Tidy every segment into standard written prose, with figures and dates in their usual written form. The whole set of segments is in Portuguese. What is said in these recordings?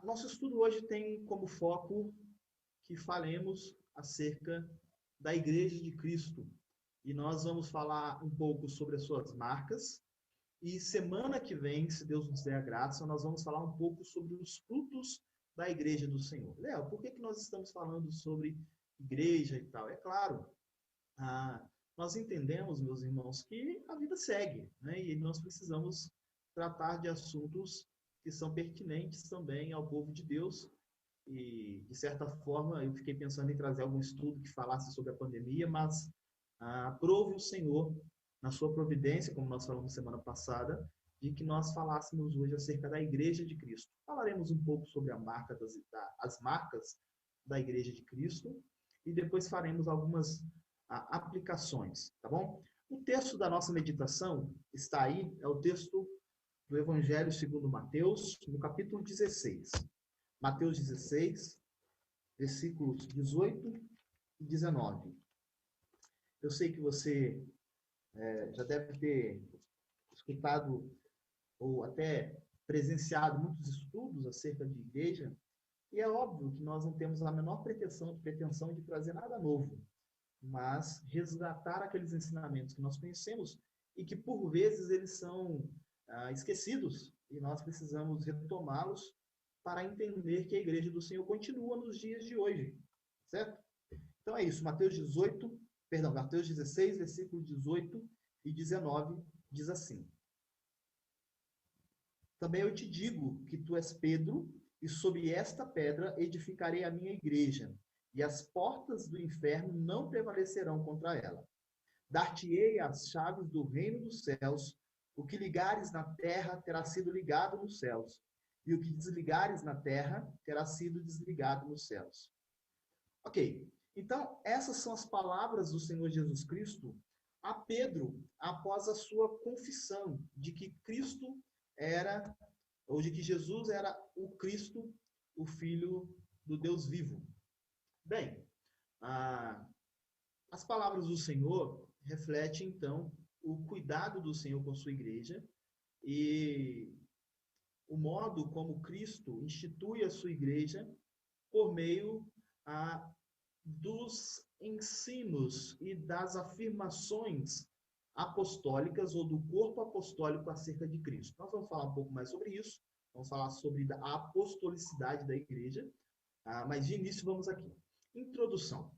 Nosso estudo hoje tem como foco que falemos acerca da Igreja de Cristo. E nós vamos falar um pouco sobre as suas marcas. E semana que vem, se Deus nos der a graça, nós vamos falar um pouco sobre os frutos da Igreja do Senhor. Léo, por que nós estamos falando sobre igreja e tal? É claro, ah, nós entendemos, meus irmãos, que a vida segue, né? E nós precisamos tratar de assuntos que são pertinentes também ao povo de Deus. E, de certa forma, eu fiquei pensando em trazer algum estudo que falasse sobre a pandemia, mas aprove o Senhor, na sua providência, como nós falamos semana passada, de que nós falássemos hoje acerca da Igreja de Cristo. Falaremos um pouco sobre as marcas da Igreja de Cristo e depois faremos algumas aplicações, tá bom? O texto da nossa meditação está aí, é o texto do Evangelho segundo Mateus, no capítulo 16. Mateus 16, versículos 18 e 19. Eu sei que você já deve ter escutado ou até presenciado muitos estudos acerca de igreja, e é óbvio que nós não temos a menor pretensão de trazer nada novo, mas resgatar aqueles ensinamentos que nós conhecemos e que por vezes eles são esquecidos e nós precisamos retomá-los para entender que a igreja do Senhor continua nos dias de hoje, certo? Então é isso, Mateus 16, versículos 18 e 19 diz assim: Também eu te digo que tu és Pedro, e sobre esta pedra edificarei a minha igreja, e as portas do inferno não prevalecerão contra ela. Dar-te-ei as chaves do reino dos céus. O que ligares na terra terá sido ligado nos céus, e o que desligares na terra terá sido desligado nos céus. Ok, então essas são as palavras do Senhor Jesus Cristo a Pedro após a sua confissão de que Cristo era, ou de que Jesus era o Cristo, o Filho do Deus vivo. Bem, as palavras do Senhor refletem, então, o cuidado do Senhor com sua igreja e o modo como Cristo institui a sua igreja por meio dos ensinos e das afirmações apostólicas ou do corpo apostólico acerca de Cristo. Nós vamos falar um pouco mais sobre isso, vamos falar sobre a apostolicidade da igreja, mas de início vamos aqui. Introdução.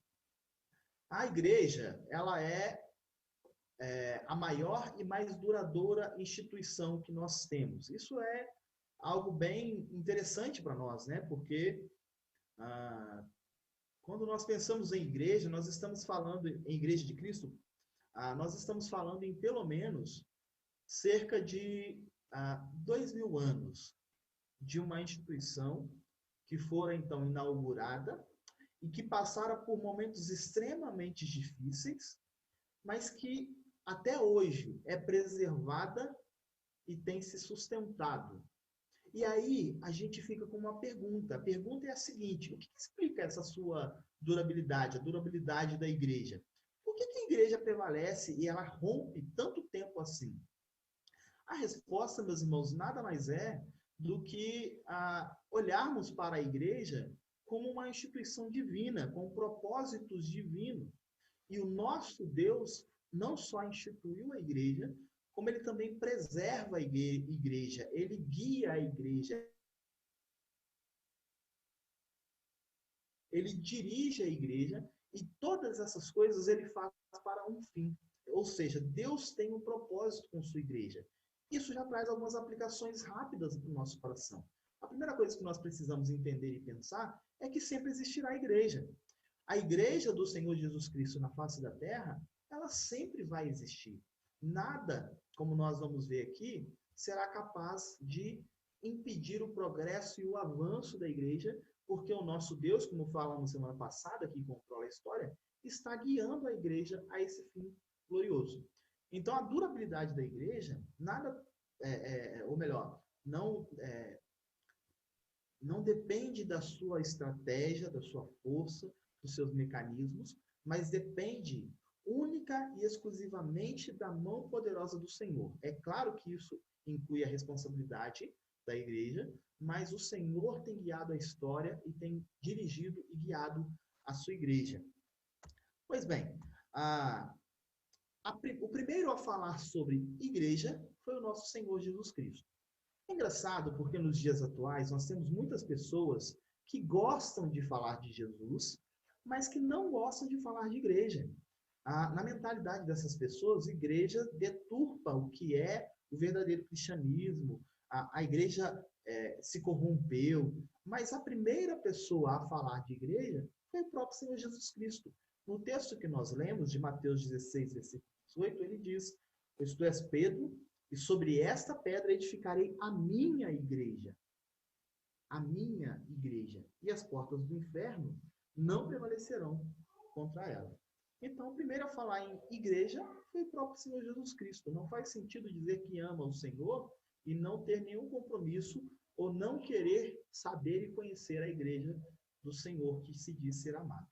A igreja, ela é a maior e mais duradoura instituição que nós temos. Isso é algo bem interessante para nós, né? Porque quando nós pensamos em igreja, nós estamos falando em Igreja de Cristo, nós estamos falando em pelo menos cerca de 2.000 anos de uma instituição que fora então inaugurada e que passara por momentos extremamente difíceis, mas que até hoje é preservada e tem se sustentado. E aí a gente fica com uma pergunta. A pergunta é a seguinte: o que explica essa sua durabilidade, a durabilidade da igreja? Por que a igreja prevalece e ela rompe tanto tempo assim? A resposta, meus irmãos, nada mais é do que olharmos para a igreja como uma instituição divina, com propósitos divinos. E o nosso Deus não só instituiu a igreja, como ele também preserva a igreja, ele guia a igreja, ele dirige a igreja e todas essas coisas ele faz para um fim. Ou seja, Deus tem um propósito com sua igreja. Isso já traz algumas aplicações rápidas para o nosso coração. A primeira coisa que nós precisamos entender e pensar é que sempre existirá a igreja. A igreja do Senhor Jesus Cristo na face da terra, ela sempre vai existir. Nada, como nós vamos ver aqui, será capaz de impedir o progresso e o avanço da igreja, porque o nosso Deus, como falamos semana passada, que controla a história, está guiando a igreja a esse fim glorioso. Então, a durabilidade da igreja, ou melhor, não depende da sua estratégia, da sua força, dos seus mecanismos, mas depende única e exclusivamente da mão poderosa do Senhor. É claro que isso inclui a responsabilidade da igreja, mas o Senhor tem guiado a história e tem dirigido e guiado a sua igreja. Pois bem, o primeiro a falar sobre igreja foi o nosso Senhor Jesus Cristo. É engraçado porque nos dias atuais nós temos muitas pessoas que gostam de falar de Jesus, mas que não gostam de falar de igreja. Na mentalidade dessas pessoas, igreja deturpa o que é o verdadeiro cristianismo, a igreja se corrompeu, mas a primeira pessoa a falar de igreja foi o próprio Senhor Jesus Cristo. No texto que nós lemos, de Mateus 16, versículo 18, ele diz: "Pois tu és Pedro, e sobre esta pedra edificarei a minha igreja. A minha igreja. E as portas do inferno não prevalecerão contra ela." Então, o primeiro a falar em igreja foi o próprio Senhor Jesus Cristo. Não faz sentido dizer que ama o Senhor e não ter nenhum compromisso ou não querer saber e conhecer a igreja do Senhor que se diz ser amado.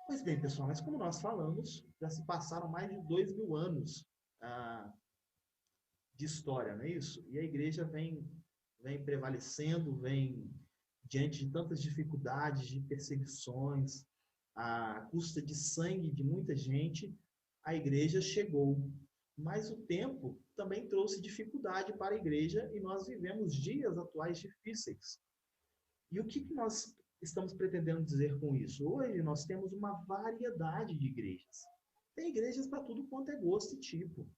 Pois bem, pessoal, mas como nós falamos, já se passaram mais de 2.000 anos de história, não é isso? E a igreja vem prevalecendo, vem diante de tantas dificuldades, de perseguições, à custa de sangue de muita gente, a igreja chegou. Mas o tempo também trouxe dificuldade para a igreja e nós vivemos dias atuais difíceis. E o que nós estamos pretendendo dizer com isso? Hoje nós temos uma variedade de igrejas. Tem igrejas para tudo quanto é gosto e tipo.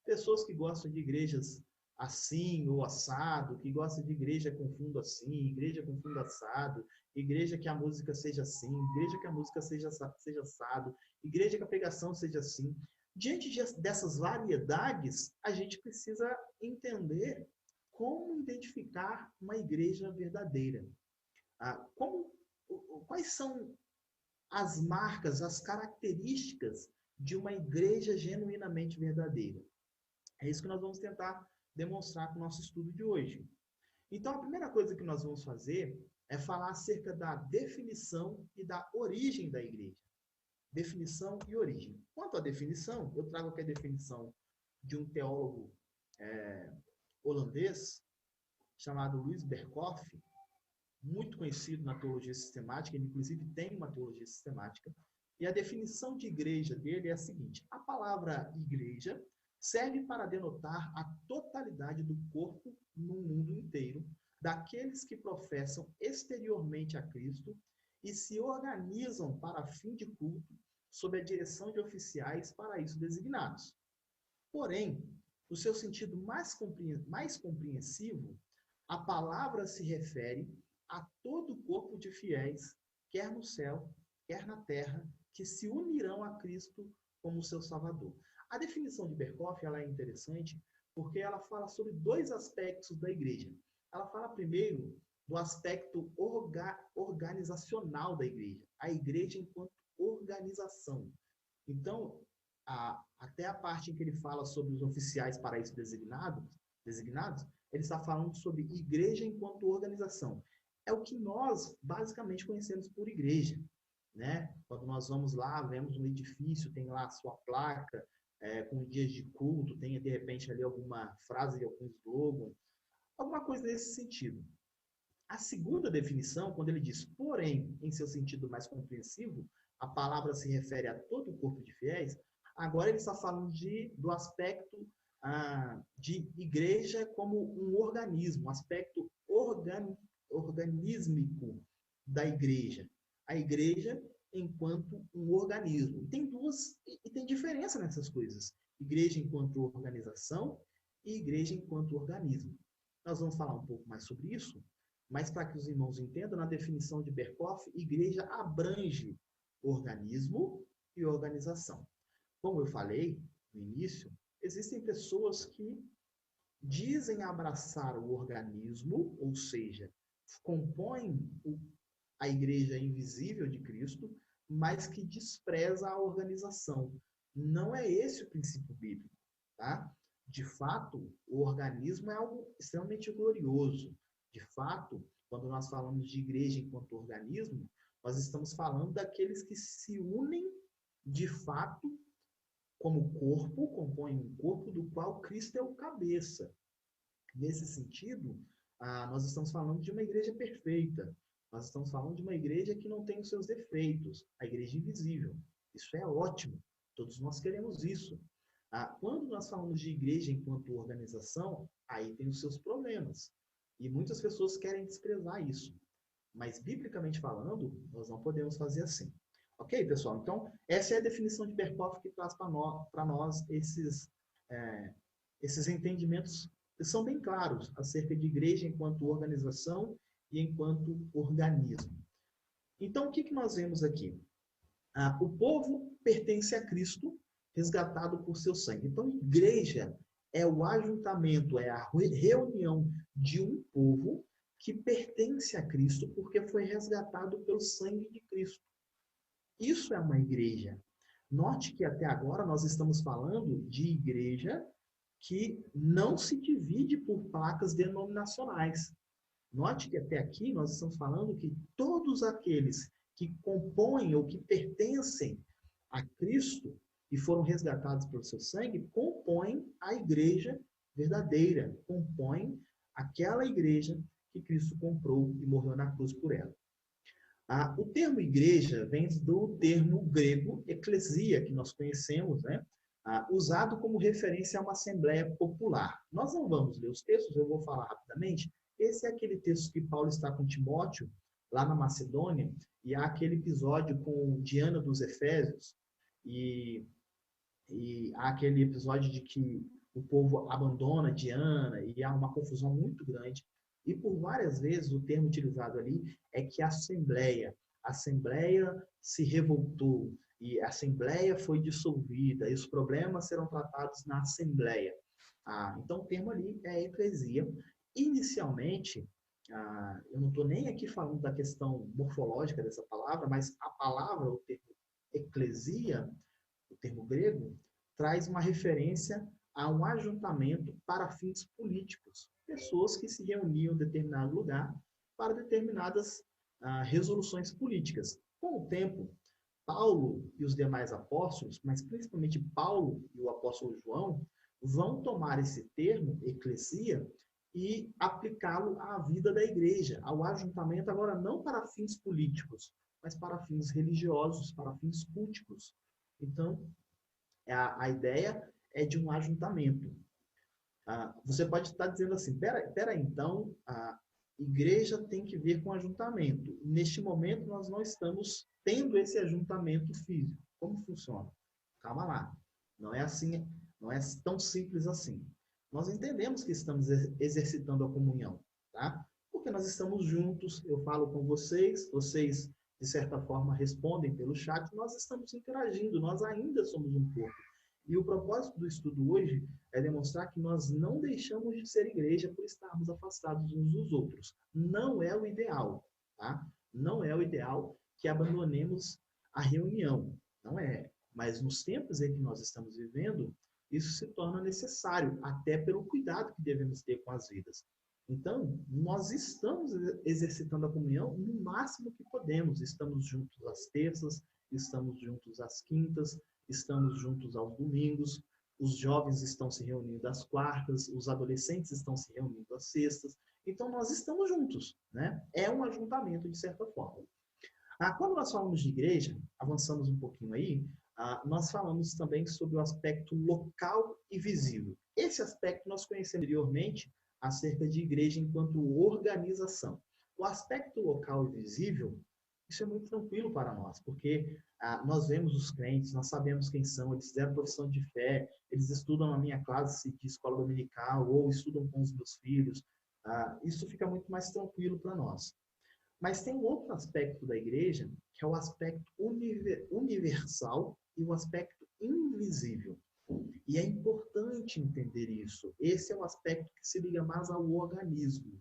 Pessoas que gostam de igrejas assim ou assado, que gostam de igreja com fundo assim, igreja com fundo assado, igreja que a música seja assim, igreja que a música seja assado, igreja que a pregação seja assim. Diante dessas variedades, a gente precisa entender como identificar uma igreja verdadeira. Quais são as marcas, as características de uma igreja genuinamente verdadeira? É isso que nós vamos tentar demonstrar com o nosso estudo de hoje. Então, a primeira coisa que nós vamos fazer é falar acerca da definição e da origem da igreja. Definição e origem. Quanto à definição, eu trago aqui a definição de um teólogo holandês chamado Louis Berkhoff, muito conhecido na teologia sistemática, ele inclusive tem uma teologia sistemática, e a definição de igreja dele é a seguinte: a palavra igreja serve para denotar a totalidade do corpo no mundo inteiro, daqueles que professam exteriormente a Cristo e se organizam para fim de culto sob a direção de oficiais para isso designados. Porém, no seu sentido mais compreensivo, a palavra se refere a todo o corpo de fiéis, quer no céu, quer na terra, que se unirão a Cristo como seu Salvador. A definição de Berkhoff ela é interessante porque ela fala sobre dois aspectos da igreja. Ela fala primeiro do aspecto organizacional da igreja, a igreja enquanto organização. Então, até a parte em que ele fala sobre os oficiais para isso designados, ele está falando sobre igreja enquanto organização. É o que nós basicamente conhecemos por igreja, né? Quando nós vamos lá, vemos um edifício, tem lá a sua placa, com dias de culto, tem de repente ali alguma frase, algum slogan, alguma coisa nesse sentido. A segunda definição, quando ele diz, porém, em seu sentido mais compreensivo, a palavra se refere a todo o corpo de fiéis, agora ele está falando do aspecto de igreja como um organismo, um aspecto organísmico da igreja. A igreja enquanto um organismo. E tem diferença nessas coisas. Igreja enquanto organização e igreja enquanto organismo. Nós vamos falar um pouco mais sobre isso, mas para que os irmãos entendam, na definição de Berkhoff, igreja abrange organismo e organização. Como eu falei no início, existem pessoas que dizem abraçar o organismo, ou seja, compõem a igreja invisível de Cristo, mas que despreza a organização. Não é esse o princípio bíblico, tá? De fato, o organismo é algo extremamente glorioso. De fato, quando nós falamos de igreja enquanto organismo, nós estamos falando daqueles que se unem de fato como corpo, compõem um corpo do qual Cristo é o cabeça. Nesse sentido, nós estamos falando de uma igreja perfeita. Nós estamos falando de uma igreja que não tem os seus defeitos, a igreja invisível. Isso é ótimo. Todos nós queremos isso. Quando nós falamos de igreja enquanto organização, aí tem os seus problemas. E muitas pessoas querem desprezar isso. Mas, biblicamente falando, nós não podemos fazer assim. Ok, pessoal? Então, essa é a definição de Berkhoff que traz para nós esses entendimentos que são bem claros acerca de igreja enquanto organização e enquanto organismo. Então, o que nós vemos aqui? O povo pertence a Cristo, resgatado por seu sangue. Então, igreja é o ajuntamento, é a reunião de um povo que pertence a Cristo porque foi resgatado pelo sangue de Cristo. Isso é uma igreja. Note que até agora nós estamos falando de igreja que não se divide por placas denominacionais. Note que até aqui nós estamos falando que todos aqueles que compõem ou que pertencem a Cristo e foram resgatados pelo seu sangue, compõem a igreja verdadeira, compõem aquela igreja que Cristo comprou e morreu na cruz por ela. O termo igreja vem do termo grego eclesia, que nós conhecemos, né? Usado como referência a uma assembleia popular. Nós não vamos ler os textos, eu vou falar rapidamente. Esse é aquele texto que Paulo está com Timóteo, lá na Macedônia, e há aquele episódio com Diana dos Efésios, e há aquele episódio de que o povo abandona Diana, e há uma confusão muito grande. E por várias vezes o termo utilizado ali é que a assembleia se revoltou, e a assembleia foi dissolvida, e os problemas serão tratados na assembleia. Então o termo ali é eclesia. Inicialmente, eu não estou nem aqui falando da questão morfológica dessa palavra, mas a palavra, o termo eclesia, o termo grego, traz uma referência a um ajuntamento para fins políticos. Pessoas que se reuniam em determinado lugar para determinadas resoluções políticas. Com o tempo, Paulo e os demais apóstolos, mas principalmente Paulo e o apóstolo João, vão tomar esse termo, eclesia, e aplicá-lo à vida da igreja, ao ajuntamento, agora não para fins políticos, mas para fins religiosos, para fins culticos. Então, a ideia é de um ajuntamento. Você pode estar dizendo assim, pera, então, a igreja tem que ver com ajuntamento. Neste momento, nós não estamos tendo esse ajuntamento físico. Como funciona? Calma lá. Não é assim, não é tão simples assim. Nós entendemos que estamos exercitando a comunhão, tá? Porque nós estamos juntos, eu falo com vocês, vocês, de certa forma, respondem pelo chat, nós estamos interagindo, nós ainda somos um corpo. E o propósito do estudo hoje é demonstrar que nós não deixamos de ser igreja por estarmos afastados uns dos outros. Não é o ideal, tá? Não é o ideal que abandonemos a reunião, não é. Mas nos tempos em que nós estamos vivendo, isso se torna necessário, até pelo cuidado que devemos ter com as vidas. Então, nós estamos exercitando a comunhão no máximo que podemos. Estamos juntos às terças, estamos juntos às quintas, estamos juntos aos domingos, os jovens estão se reunindo às quartas, os adolescentes estão se reunindo às sextas. Então, nós estamos juntos, né? É um ajuntamento, de certa forma. Quando nós falamos de igreja, avançamos um pouquinho aí, nós falamos também sobre o aspecto local e visível. Esse aspecto nós conhecemos anteriormente acerca de igreja enquanto organização. O aspecto local e visível, isso é muito tranquilo para nós, porque nós vemos os crentes, nós sabemos quem são, eles fizeram profissão de fé, eles estudam na minha classe de escola dominical ou estudam com os meus filhos. Isso fica muito mais tranquilo para nós. Mas tem um outro aspecto da igreja, que é o aspecto universal e o aspecto invisível. E é importante entender isso. Esse é o aspecto que se liga mais ao organismo.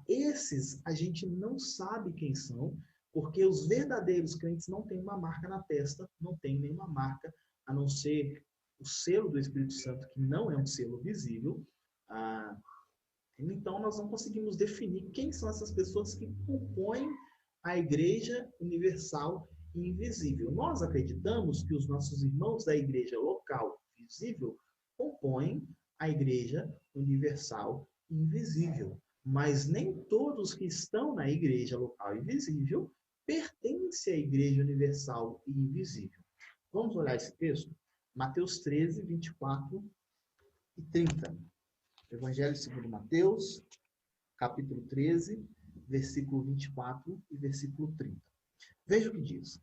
Esses a gente não sabe quem são, porque os verdadeiros crentes não têm uma marca na testa, não têm nenhuma marca, a não ser o selo do Espírito Santo, que não é um selo visível. Então, nós não conseguimos definir quem são essas pessoas que compõem a Igreja Universal e Invisível. Nós acreditamos que os nossos irmãos da Igreja Local e Visível compõem a Igreja Universal invisível. Mas nem todos que estão na igreja local invisível pertencem à igreja universal e invisível. Vamos olhar esse texto? Mateus 13, 24 e 30. Evangelho segundo Mateus, capítulo 13, versículo 24 e versículo 30. Veja o que diz.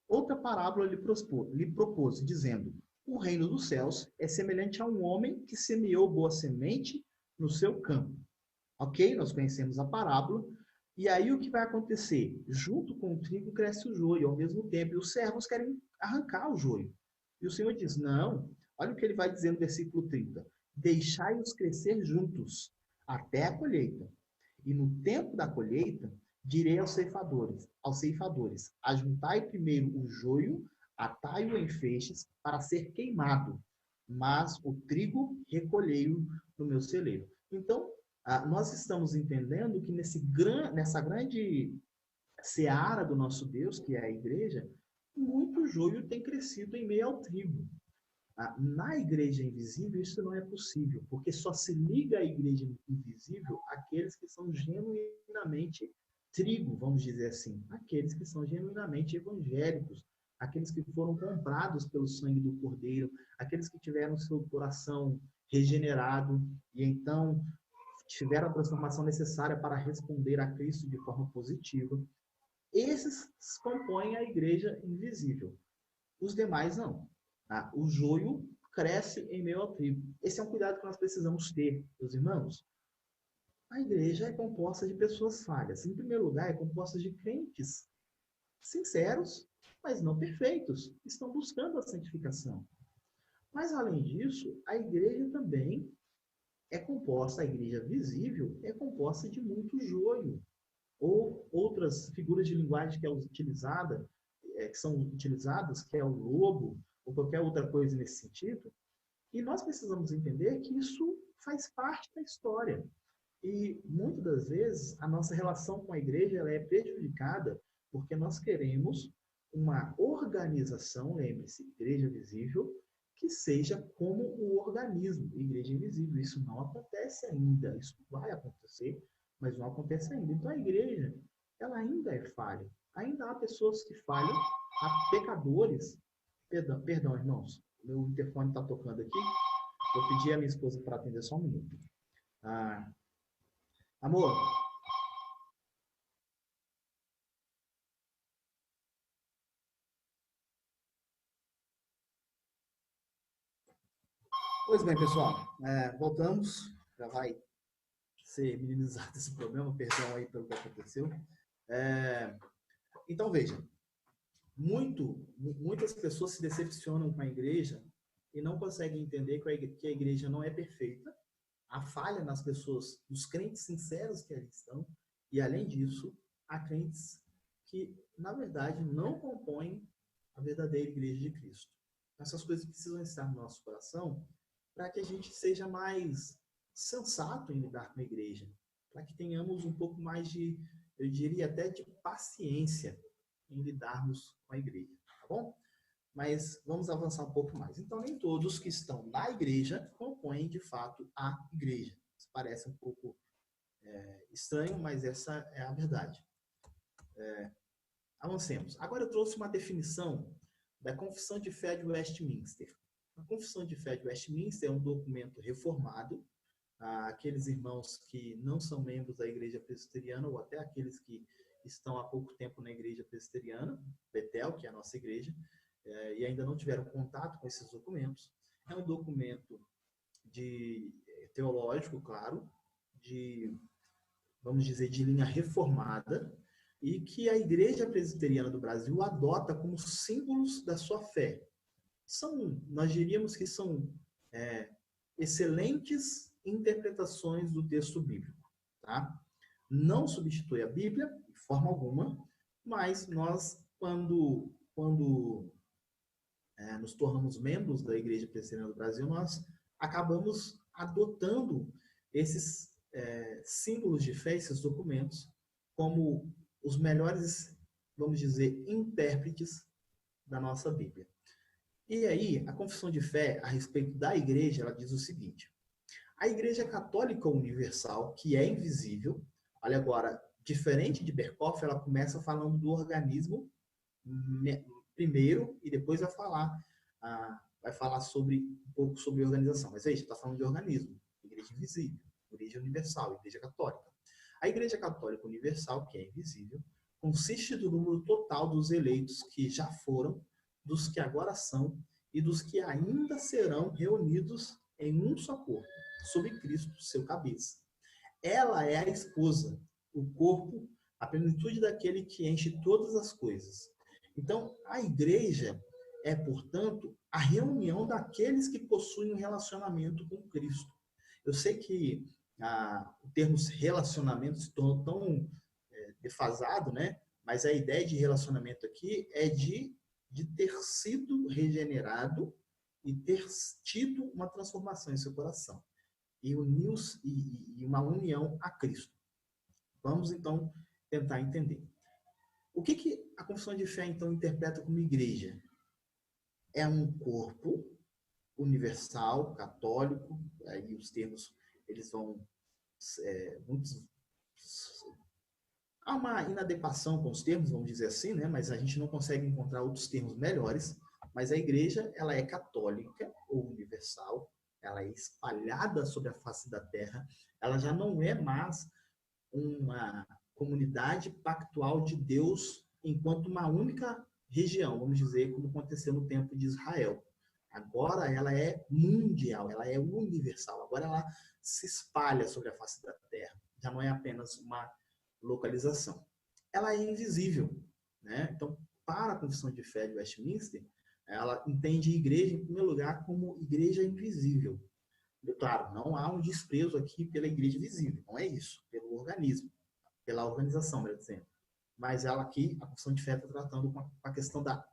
Outra parábola lhe propôs, dizendo: o reino dos céus é semelhante a um homem que semeou boa semente no seu campo. Ok? Nós conhecemos a parábola. E aí o que vai acontecer? Junto com o trigo cresce o joio ao mesmo tempo. E os servos querem arrancar o joio. E o Senhor diz: não. Olha o que ele vai dizer no versículo 30. Deixai-os crescer juntos até a colheita. E no tempo da colheita, direi aos ceifadores, ajuntai primeiro o joio, atai-o em feixes para ser queimado, mas o trigo recolhei-o no meu celeiro. Então, nós estamos entendendo que nessa grande seara do nosso Deus, que é a igreja, muito joio tem crescido em meio ao trigo. Na igreja invisível, isso não é possível, porque só se liga à igreja invisível aqueles que são genuinamente trigo, vamos dizer assim, aqueles que são genuinamente evangélicos, aqueles que foram comprados pelo sangue do Cordeiro, aqueles que tiveram seu coração regenerado e então tiveram a transformação necessária para responder a Cristo de forma positiva. Esses compõem a igreja invisível. Os demais não. O joio cresce em meio ao trigo. Esse é um cuidado que nós precisamos ter, meus irmãos. A igreja é composta de pessoas falhas. Em primeiro lugar, é composta de crentes sinceros, mas não perfeitos. Estão buscando a santificação. Mas, além disso, a igreja também é composta, a igreja visível, é composta de muito joio. Ou outras figuras de linguagem que são utilizadas, que é o lobo, ou qualquer outra coisa nesse sentido. E nós precisamos entender que isso faz parte da história. E muitas das vezes a nossa relação com a igreja ela é prejudicada porque nós queremos uma organização, lembre-se, igreja visível, que seja como o organismo, igreja invisível. Isso não acontece ainda, isso vai acontecer, mas não acontece ainda. Então a igreja, ela ainda é falha. Ainda há pessoas que falham, há pecadores. Perdão, irmãos, meu interfone está tocando aqui. Vou pedir à minha esposa para atender só um minuto. Amor. Pois bem, pessoal, voltamos. Já vai ser minimizado esse problema, perdão aí pelo que aconteceu. Então, veja, muitas pessoas se decepcionam com a igreja e não conseguem entender que a igreja não é perfeita, há falha nas pessoas, nos crentes sinceros que ali estão, e além disso, há crentes que, na verdade, não compõem a verdadeira igreja de Cristo. Essas coisas precisam estar no nosso coração para que a gente seja mais sensato em lidar com a igreja, para que tenhamos um pouco mais de, eu diria até de paciência em lidarmos com a igreja, tá bom? Mas vamos avançar um pouco mais. Então, nem todos que estão na igreja compõem, de fato, a igreja. Isso parece um pouco estranho, mas essa é a verdade. Avancemos. Agora eu trouxe uma definição da Confissão de Fé de Westminster. A Confissão de Fé de Westminster é um documento reformado. Aqueles irmãos que não são membros da Igreja Presbiteriana, ou até aqueles que estão há pouco tempo na Igreja Presbiteriana, Betel, que é a nossa igreja, e ainda não tiveram contato com esses documentos. É um documento teológico, claro, vamos dizer, de linha reformada, e que a Igreja Presbiteriana do Brasil adota como símbolos da sua fé. Nós diríamos que são excelentes interpretações do texto bíblico. Tá? Não substitui a Bíblia, de forma alguma, mas nós, quando nos tornamos membros da Igreja Presbiteriana do Brasil, nós acabamos adotando esses símbolos de fé, esses documentos, como os melhores, vamos dizer, intérpretes da nossa Bíblia. E aí, a confissão de fé a respeito da igreja, ela diz o seguinte: a Igreja Católica Universal, que é invisível, olha agora, diferente de Berkoff, ela começa falando do organismo primeiro e depois vai falar sobre um pouco sobre organização. Mas veja, está falando de organismo, Igreja invisível, Igreja Universal, Igreja Católica. A Igreja Católica Universal, que é invisível, consiste do número total dos eleitos que já foram, dos que agora são e dos que ainda serão reunidos em um só corpo, sob Cristo, seu cabeça. Ela é a esposa, o corpo, a plenitude daquele que enche todas as coisas. Então, a igreja é, portanto, a reunião daqueles que possuem um relacionamento com Cristo. Eu sei que o termo relacionamento se tornou tão defasado, né? Mas a ideia de relacionamento aqui é de ter sido regenerado e ter tido uma transformação em seu coração e uma união a Cristo. Vamos então tentar entender. O que a confissão de fé então interpreta como igreja? É um corpo universal, católico, aí os termos eles vão muitos há uma inadequação com os termos, vamos dizer assim, né? Mas a gente não consegue encontrar outros termos melhores. Mas a igreja, ela é católica ou universal, ela é espalhada sobre a face da terra, ela já não é mais uma comunidade pactual de Deus enquanto uma única região, vamos dizer, como aconteceu no tempo de Israel. Agora ela é mundial, ela é universal. Agora ela se espalha sobre a face da terra. Já não é apenas uma localização. Ela é invisível, né? Então, para a Confissão de Fé de Westminster, ela entende a igreja, em primeiro lugar, como igreja invisível. Claro, não há um desprezo aqui pela igreja visível, não é isso, pelo organismo, pela organização, melhor dizendo. Mas ela aqui, a Confissão de Fé está tratando com a questão da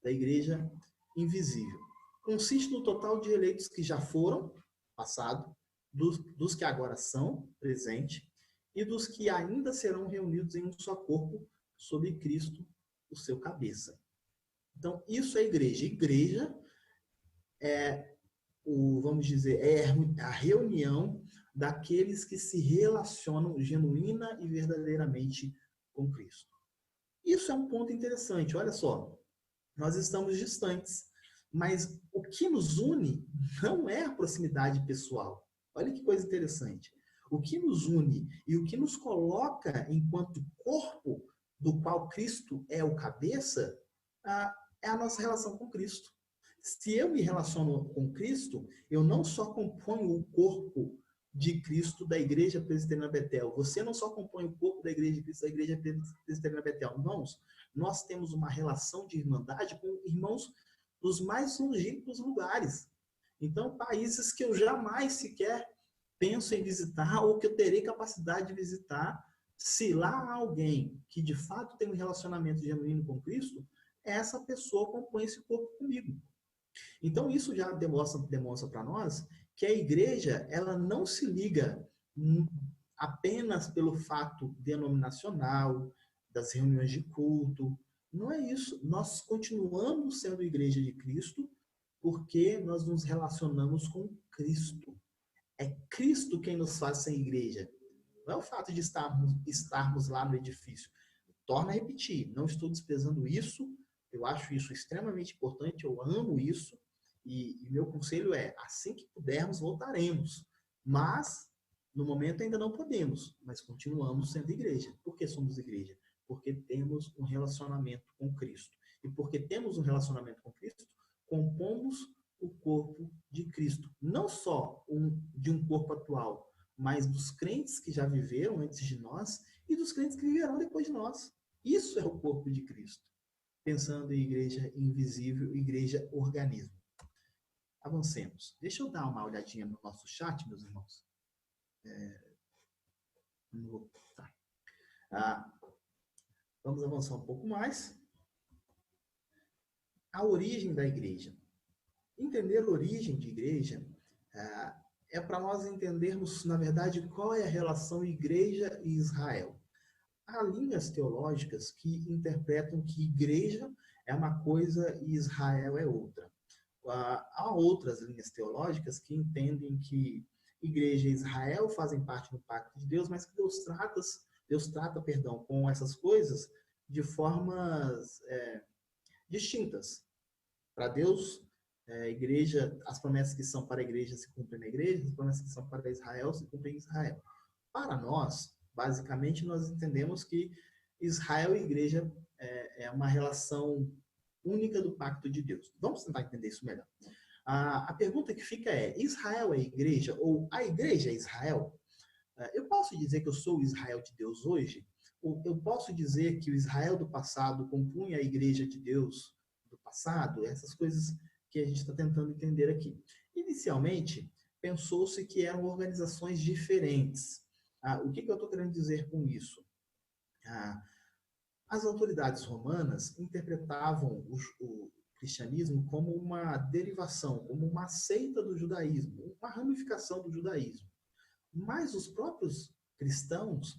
igreja invisível. Consiste no total de eleitos que já foram, passado, dos que agora são, presente, e dos que ainda serão reunidos em um só corpo, sob Cristo, o seu cabeça. Então, isso é igreja. Igreja é vamos dizer, é a reunião daqueles que se relacionam genuína e verdadeiramente com Cristo. Isso é um ponto interessante. Olha só, nós estamos distantes, mas o que nos une não é a proximidade pessoal. Olha que coisa interessante. O que nos une e o que nos coloca enquanto corpo do qual Cristo é o cabeça é a nossa relação com Cristo. Se eu me relaciono com Cristo, eu não só componho o corpo de Cristo da Igreja Presbiteriana Betel. Você não só compõe o corpo da Igreja de Cristo da Igreja Presbiteriana Betel. Irmãos, nós temos uma relação de irmandade com irmãos dos mais longínquos lugares. Então, países que eu jamais sequer penso em visitar ou que eu terei capacidade de visitar, se lá há alguém que de fato tem um relacionamento genuíno com Cristo, essa pessoa compõe esse corpo comigo. Então, isso já demonstra para nós que a igreja ela não se liga apenas pelo fato denominacional, das reuniões de culto. Não é isso. Nós continuamos sendo igreja de Cristo porque nós nos relacionamos com Cristo. É Cristo quem nos faz ser igreja. Não é o fato de estarmos lá no edifício. Torno a repetir, não estou desprezando isso, eu acho isso extremamente importante, eu amo isso, e meu conselho é, assim que pudermos, voltaremos. Mas, no momento ainda não podemos, mas continuamos sendo igreja. Por que somos igreja? Porque temos um relacionamento com Cristo. E porque temos um relacionamento com Cristo, compomos o corpo de Cristo. Não só de um corpo atual, mas dos crentes que já viveram antes de nós e dos crentes que viverão depois de nós. Isso é o corpo de Cristo. Pensando em igreja invisível, igreja organismo. Avancemos. Deixa eu dar uma olhadinha no nosso chat, meus irmãos. Vamos avançar um pouco mais. A origem da igreja. Entender a origem de igreja é para nós entendermos, na verdade, qual é a relação igreja e Israel. Há linhas teológicas que interpretam que igreja é uma coisa e Israel é outra. há outras linhas teológicas que entendem que igreja e Israel fazem parte do pacto de Deus, mas que Deus trata, perdão, com essas coisas de formas distintas. Para Deus, igreja, as promessas que são para a igreja se cumprem na igreja, as promessas que são para Israel se cumprem em Israel. Para nós, basicamente, nós entendemos que Israel e igreja é uma relação única do pacto de Deus. Vamos tentar entender isso melhor. A pergunta que fica é: Israel é igreja ou a igreja é Israel? Eu posso dizer que eu sou o Israel de Deus hoje? Ou eu posso dizer que o Israel do passado compunha a igreja de Deus do passado? Essas coisas que a gente está tentando entender aqui. Inicialmente, pensou-se que eram organizações diferentes. O que eu estou querendo dizer com isso? As autoridades romanas interpretavam o cristianismo como uma derivação, como uma seita do judaísmo, uma ramificação do judaísmo. Mas os próprios cristãos,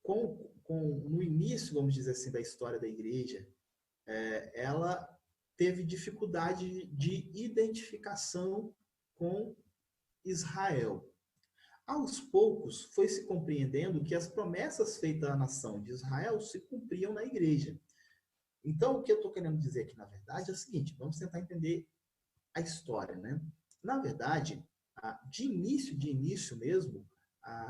no início, vamos dizer assim, da história da igreja, ela teve dificuldade de identificação com Israel. Aos poucos, foi se compreendendo que as promessas feitas à nação de Israel se cumpriam na igreja. Então, o que eu estou querendo dizer aqui, na verdade, é o seguinte: vamos tentar entender a história, né? Na verdade, de início mesmo,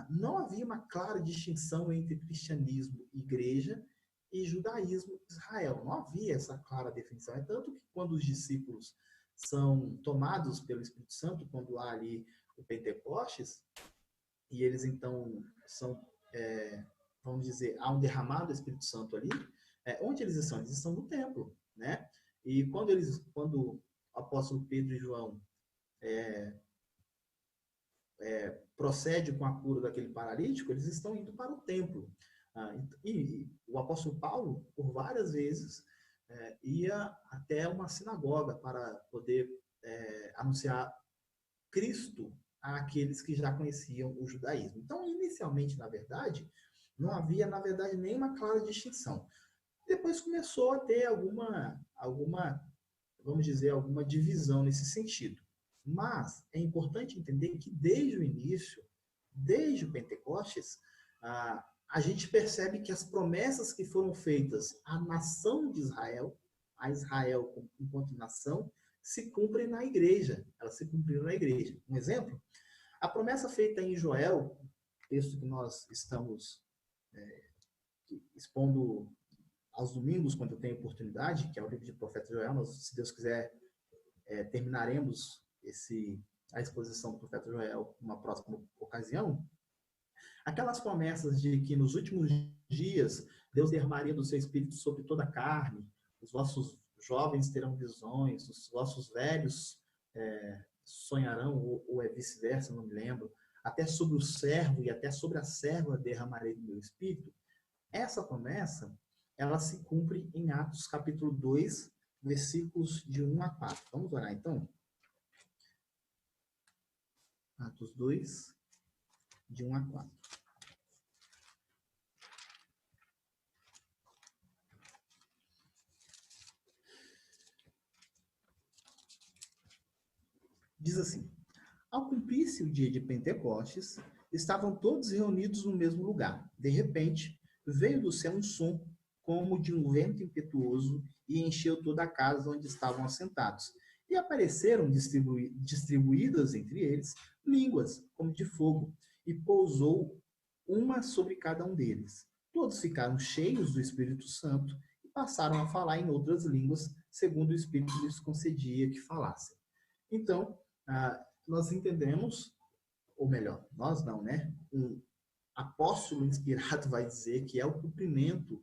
não havia uma clara distinção entre cristianismo, igreja, e judaísmo, Israel. Não havia essa clara definição. É tanto que quando os discípulos são tomados pelo Espírito Santo, quando há ali o Pentecostes, e eles então são, vamos dizer, há um derramado do Espírito Santo ali, onde eles estão? Eles estão no templo, né? E quando o apóstolo Pedro e João procede com a cura daquele paralítico, eles estão indo para o templo. E o apóstolo Paulo, por várias vezes, ia até uma sinagoga para poder anunciar Cristo àqueles que já conheciam o judaísmo. Então, inicialmente, na verdade, não havia, na verdade, nenhuma clara distinção. Depois começou a ter alguma, vamos dizer, alguma divisão nesse sentido. Mas é importante entender que desde o início, desde o Pentecostes, a gente percebe que as promessas que foram feitas à nação de Israel, a Israel enquanto nação, se cumprem na igreja. Elas se cumpriram na igreja. Um exemplo? A promessa feita em Joel, texto que nós estamos expondo aos domingos, quando eu tenho oportunidade, que é o livro de profeta Joel, nós, se Deus quiser, terminaremos a exposição do profeta Joel numa próxima ocasião. Aquelas promessas de que nos últimos dias Deus derramaria do seu espírito sobre toda a carne, os vossos jovens terão visões, os vossos velhos sonharão, ou é vice-versa, não me lembro, até sobre o servo e até sobre a serva derramarei do meu espírito. Essa promessa, ela se cumpre em Atos capítulo 2, versículos de 1 a 4. Vamos orar então? Atos 2, de 1 a 4. Diz assim: ao cumprir-se o dia de Pentecostes, estavam todos reunidos no mesmo lugar. De repente, veio do céu um som, como de um vento impetuoso, e encheu toda a casa onde estavam assentados. E apareceram distribuídas entre eles línguas, como de fogo, e pousou uma sobre cada um deles. Todos ficaram cheios do Espírito Santo e passaram a falar em outras línguas, segundo o Espírito lhes concedia que falassem. Então, nós entendemos, ou melhor, nós não, né? Um apóstolo inspirado vai dizer que é um cumprimento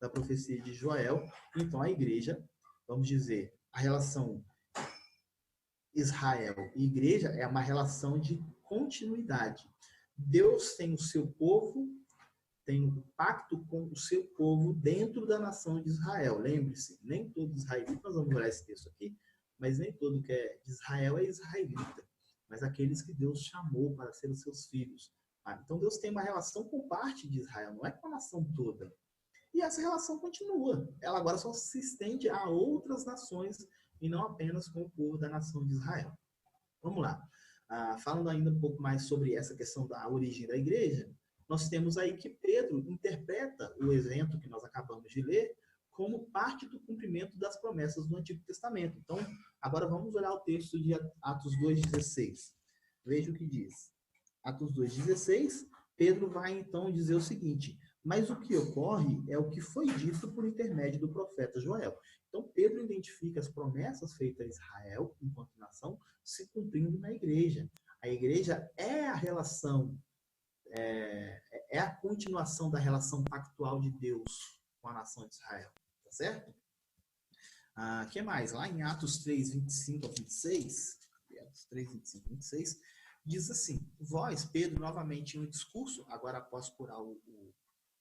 da profecia de Joel. Então, a igreja, vamos dizer, a relação Israel e igreja é uma relação de continuidade. Deus tem o seu povo, tem um pacto com o seu povo dentro da nação de Israel. Lembre-se, nem todo israelita, nós vamos olhar esse texto aqui, mas nem todo que é de Israel é israelita, mas aqueles que Deus chamou para ser os seus filhos. Então Deus tem uma relação com parte de Israel, não é com a nação toda. E essa relação continua. Ela agora só se estende a outras nações e não apenas com o povo da nação de Israel. Vamos lá. Falando ainda um pouco mais sobre essa questão da origem da igreja, nós temos aí que Pedro interpreta o evento que nós acabamos de ler como parte do cumprimento das promessas do Antigo Testamento. Então, agora vamos olhar o texto de Atos 2,16. Veja o que diz. Atos 2,16, Pedro vai então dizer o seguinte: mas o que ocorre é o que foi dito por intermédio do profeta Joel. Então, Pedro identifica as promessas feitas a Israel, enquanto nação, se cumprindo na igreja. A igreja é a relação, é a continuação da relação pactual de Deus com a nação de Israel. Tá certo? Que mais? Lá em Atos 3, 25 a 26, Atos 3, 25 a 26, diz assim: vós, Pedro, novamente em um discurso, agora após curar o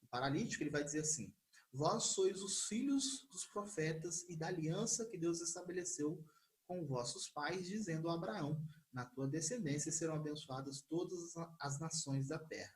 paralítico, ele vai dizer assim: vós sois os filhos dos profetas e da aliança que Deus estabeleceu com vossos pais, dizendo a Abraão: na tua descendência serão abençoadas todas as nações da terra.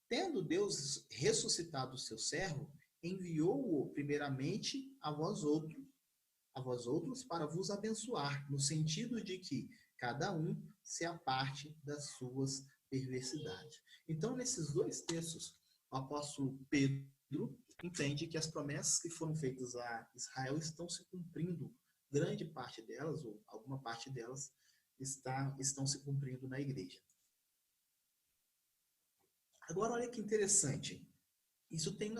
Tendo Deus ressuscitado o seu servo, enviou-o primeiramente a vós outros para vos abençoar, no sentido de que cada um se aparte das suas perversidades. Então, nesses dois textos, o apóstolo Pedro entende que as promessas que foram feitas a Israel estão se cumprindo. Grande parte delas, ou alguma parte delas, estão se cumprindo na igreja. Agora, olha que interessante. Isso tem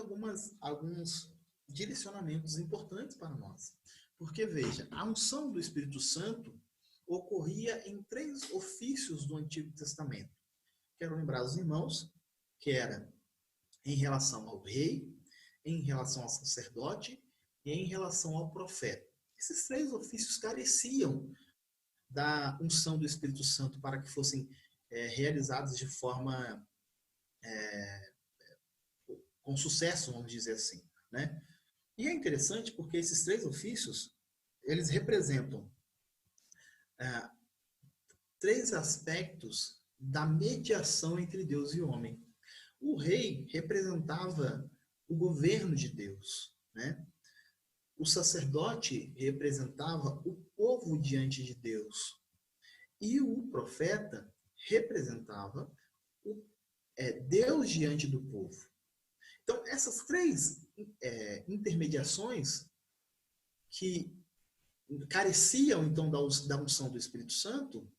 alguns direcionamentos importantes para nós. Porque, veja, a unção do Espírito Santo ocorria em 3 ofícios do Antigo Testamento. Quero lembrar os irmãos que era em relação ao rei, em relação ao sacerdote e em relação ao profeta. Esses 3 ofícios careciam da unção do Espírito Santo para que fossem realizados de forma com sucesso, vamos dizer assim, né? E é interessante porque esses 3 ofícios, eles representam 3 aspectos da mediação entre Deus e homem. O rei representava o governo de Deus, né? O sacerdote representava o povo diante de Deus. E o profeta representava Deus diante do povo. Então, essas 3 intermediações que careciam, então, da unção do Espírito Santo,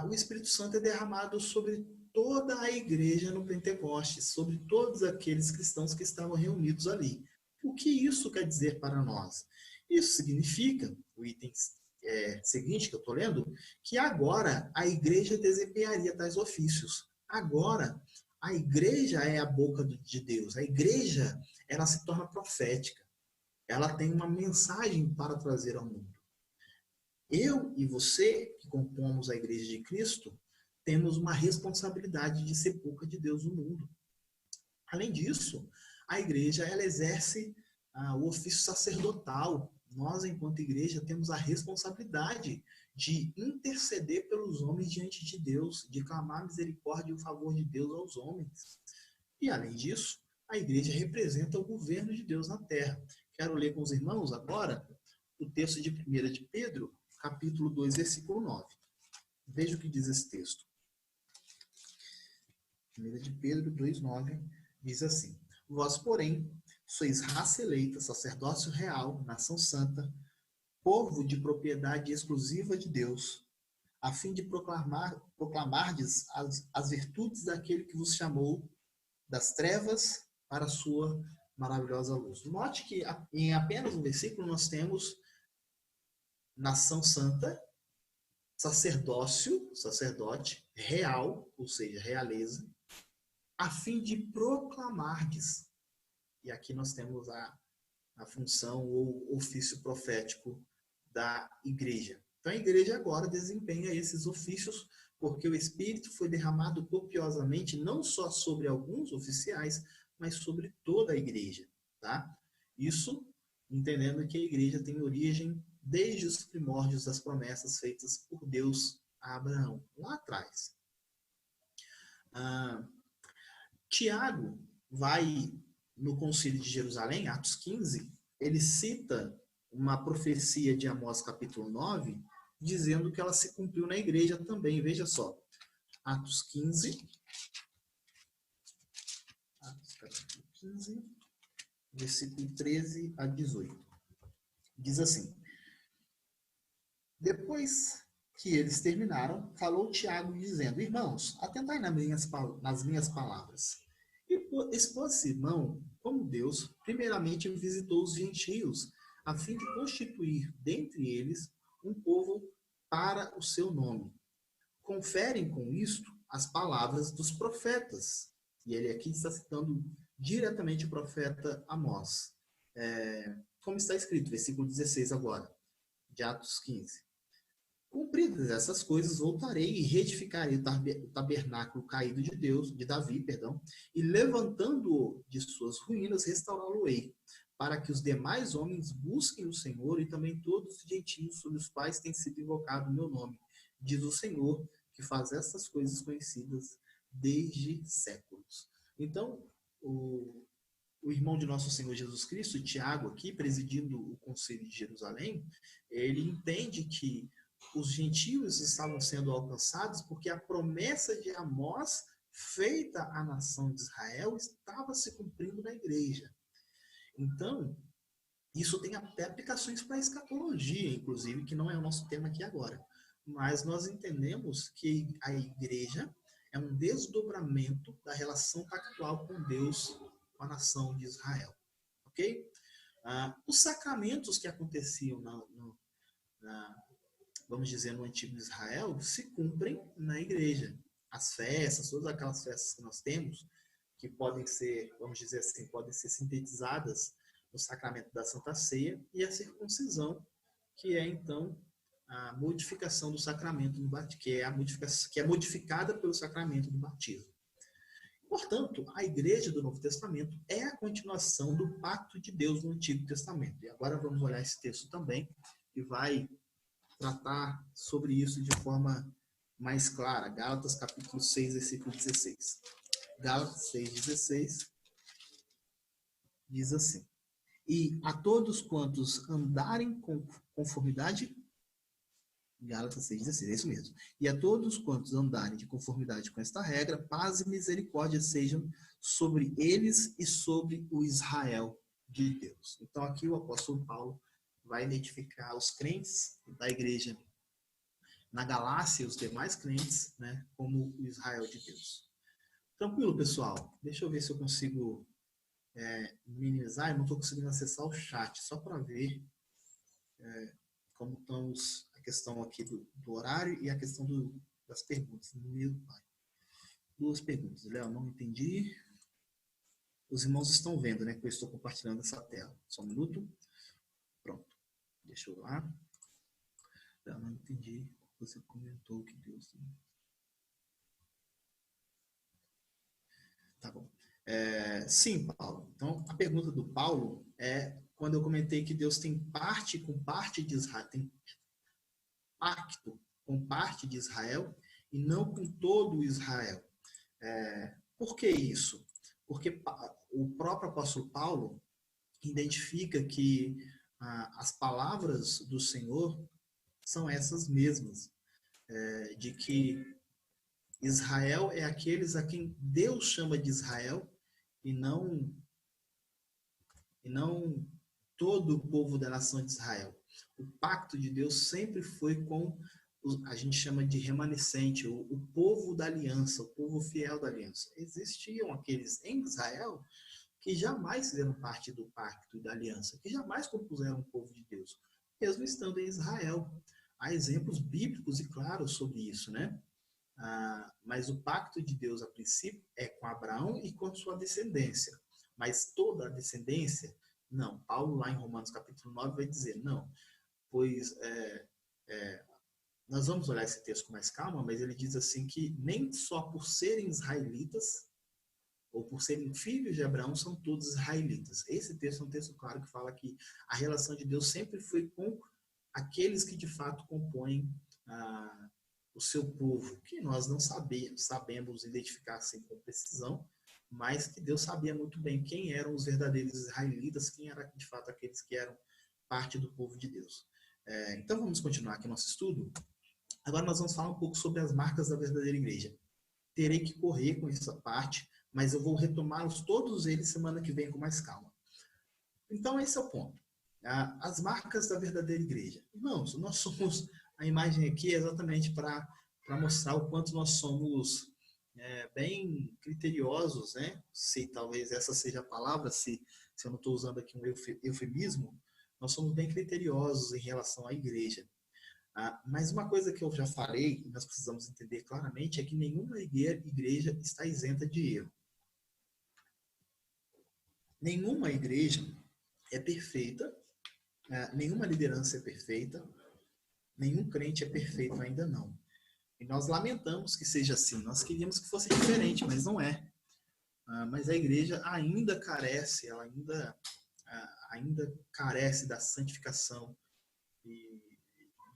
o Espírito Santo é derramado sobre toda a igreja no Pentecostes, sobre todos aqueles cristãos que estavam reunidos ali. O que isso quer dizer para nós? Isso significa, o item seguinte que eu estou lendo, que agora a igreja desempenharia tais ofícios. Agora, a igreja é a boca de Deus. A igreja, ela se torna profética. Ela tem uma mensagem para trazer ao mundo. Eu e você, que compomos a igreja de Cristo, temos uma responsabilidade de ser boca de Deus no mundo. Além disso, a igreja, ela exerce o ofício sacerdotal. Nós, enquanto igreja, temos a responsabilidade de interceder pelos homens diante de Deus, de clamar a misericórdia e o favor de Deus aos homens. E, além disso, a igreja representa o governo de Deus na terra. Quero ler com os irmãos agora o texto de 1 de Pedro, capítulo 2, versículo 9. Veja o que diz esse texto. 1 de Pedro 2, 9, diz assim: vós, porém, sois raça eleita, sacerdócio real, nação santa, povo de propriedade exclusiva de Deus, a fim de proclamardes as virtudes daquele que vos chamou das trevas para a sua maravilhosa luz. Note que em apenas um versículo nós temos nação santa, sacerdote, real, ou seja, realeza, a fim de proclamardes. E aqui nós temos a função ou ofício profético da igreja. Então a igreja agora desempenha esses ofícios porque o Espírito foi derramado copiosamente não só sobre alguns oficiais, mas sobre toda a igreja. Tá? Isso entendendo que a igreja tem origem desde os primórdios das promessas feitas por Deus a Abraão, lá atrás. Tiago vai no Concílio de Jerusalém, Atos 15, ele cita uma profecia de Amós capítulo 9, dizendo que ela se cumpriu na igreja também. Veja só, Atos 15, Atos capítulo 15, versículo 13 a 18. Diz assim: depois que eles terminaram, falou Tiago dizendo: irmãos, atentai nas minhas palavras. E expôs-se, irmão, como Deus primeiramente visitou os gentios, a fim de constituir dentre eles um povo para o seu nome. Conferem com isto as palavras dos profetas. E ele aqui está citando diretamente o profeta Amós. Como está escrito, versículo 16 agora, de Atos 15. Cumpridas essas coisas, voltarei e reedificarei o tabernáculo caído de Deus, de Davi, e levantando-o de suas ruínas, restaurá-lo-ei, para que os demais homens busquem o Senhor e também todos os gentios sobre os quais tem sido invocado o meu nome, diz o Senhor, que faz essas coisas conhecidas desde séculos. Então, o irmão de nosso Senhor Jesus Cristo, Tiago, aqui, presidindo o Concílio de Jerusalém, ele entende que os gentios estavam sendo alcançados porque a promessa de Amós, feita à nação de Israel, estava se cumprindo na igreja. Então, isso tem até aplicações para a escatologia, inclusive, que não é o nosso tema aqui agora. Mas nós entendemos que a igreja é um desdobramento da relação pactual com Deus, com a nação de Israel. Ok? Os sacramentos que aconteciam vamos dizer, no antigo Israel, se cumprem na igreja. As festas, todas aquelas festas que nós temos, que podem ser, vamos dizer assim, podem ser sintetizadas no sacramento da Santa Ceia, e a circuncisão, que é, então, a modificação do sacramento do batismo, que é modificada pelo sacramento do batismo. Portanto, a igreja do Novo Testamento é a continuação do pacto de Deus no Antigo Testamento. E agora vamos olhar esse texto também, que vai tratar sobre isso de forma mais clara. Gálatas capítulo 6, versículo 16. Gálatas 6:16 diz assim: e a todos quantos andarem com conformidade, Gálatas 6:16, é isso mesmo. E a todos quantos andarem de conformidade com esta regra, paz e misericórdia sejam sobre eles e sobre o Israel de Deus. Então aqui o apóstolo Paulo vai identificar os crentes da igreja na Galácia, os demais crentes, né, como o Israel de Deus. Tranquilo, pessoal? Deixa eu ver se eu consigo minimizar. Eu não estou conseguindo acessar o chat, só para ver como estamos a questão aqui do horário e a questão das perguntas. Meu pai. Duas perguntas. Léo, não entendi. Os irmãos estão vendo, né, que eu estou compartilhando essa tela. Só um minuto. Pronto. Deixa eu lá. Eu não entendi. Você comentou que Deus... Tá bom. Sim, Paulo. Então, a pergunta do Paulo é quando eu comentei que Deus tem parte com parte de Israel, tem pacto com parte de Israel e não com todo Israel. Por que isso? Porque o próprio apóstolo Paulo identifica que as palavras do Senhor são essas mesmas, de que Israel é aqueles a quem Deus chama de Israel e não todo o povo da nação de Israel. O pacto de Deus sempre foi com, a gente chama de remanescente, o povo da aliança, o povo fiel da aliança. Existiam aqueles em Israel que jamais fizeram parte do pacto e da aliança, que jamais compuseram o povo de Deus, mesmo estando em Israel. Há exemplos bíblicos e claros sobre isso, né? Mas o pacto de Deus, a princípio, é com Abraão e com a sua descendência. Mas toda a descendência, não. Paulo, lá em Romanos capítulo 9, vai dizer, não. Pois nós vamos olhar esse texto com mais calma, mas ele diz assim que nem só por serem israelitas, ou por serem filhos de Abraão, são todos israelitas. Esse texto é um texto claro que fala que a relação de Deus sempre foi com aqueles que de fato compõem o seu povo, que nós não sabemos identificar assim com precisão, mas que Deus sabia muito bem quem eram os verdadeiros israelitas, quem eram de fato aqueles que eram parte do povo de Deus. Então vamos continuar aqui nosso estudo. Agora nós vamos falar um pouco sobre as marcas da verdadeira igreja. Terei que correr com essa parte, mas eu vou retomá-los todos eles semana que vem com mais calma. Então esse é o ponto. As marcas da verdadeira igreja. Irmãos, nós somos, a imagem aqui é exatamente para mostrar o quanto nós somos bem criteriosos, né? Se talvez essa seja a palavra, se eu não estou usando aqui um eufemismo, nós somos bem criteriosos em relação à igreja. Mas uma coisa que eu já falei, e nós precisamos entender claramente, é que nenhuma igreja está isenta de erro. Nenhuma igreja é perfeita, nenhuma liderança é perfeita, nenhum crente é perfeito, ainda não. E nós lamentamos que seja assim. Nós queríamos que fosse diferente, mas não é. Mas a igreja ainda carece, ela ainda carece da santificação e